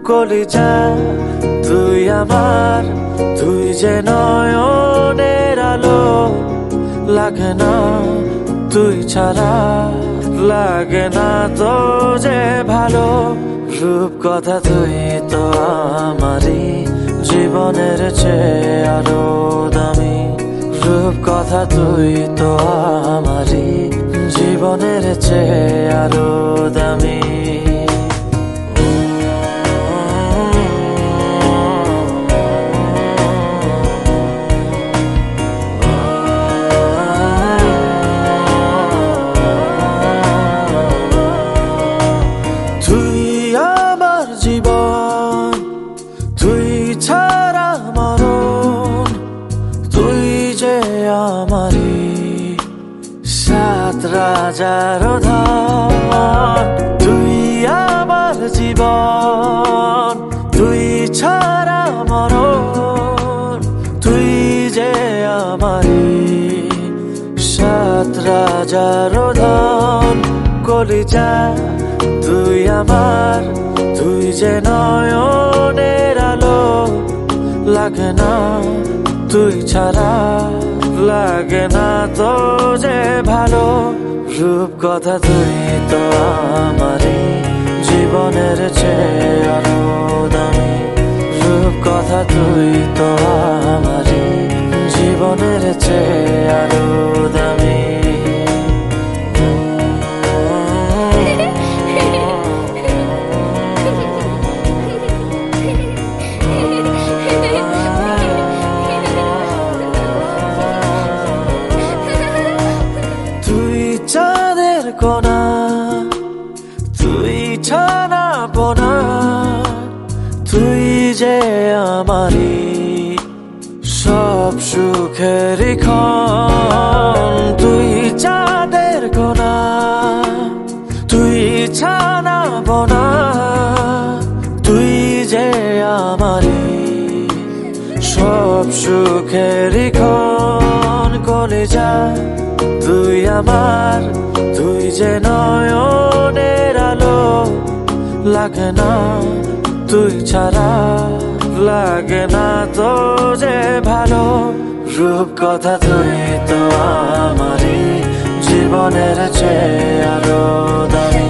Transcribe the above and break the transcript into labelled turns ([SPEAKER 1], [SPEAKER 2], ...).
[SPEAKER 1] কলিজা তুই আমার, তুই যে নয়নের আলো, লাগে না তুই ছাড়া, লাগে না তো যে ভালো। রূপ কথা তুই তো আমারই, জীবনের চেয়ে আরো দামি। রূপ কথা তুই তো আমারই, জীবনের চেয়ে আরো দামি। তুই আমার জীবন, তুই ছাড়া মরণ, তুই যে আমারই সাত রাজার ধন। তুই আমার জীবন, তুই ছাড়া মরণ, তুই যে আমারই সাত রাজার ধন। কলিজা তুই আমার, তুই যে নয়নের আলো, লাগে না তুই ছাড়া, লাগে না তো যে ভালো। রূপ কথা তুই তো আমারই, জীবনের চেয়ে আরো দামি। রূপ কথা তুই তো আমারই, জীবনের চেয়ে আরো দামি। তুই চাঁদের কোনা, তুই ছানা পোনা, তুই যে আমারই সব সুখের ক্ষণ। তুই চাঁদের কোনা, তুই ছানা পোনা, তুই যে আমারই সব সুখের ক্ষণ। কলিজা তুই আমার, তুই যে নয়নের আলো, লাগে না তুই ছাড়া, লাগে না তো যে ভালো। রূপ কথা তুই তো আমারই, জীবনের চেয়ে আরো দামি।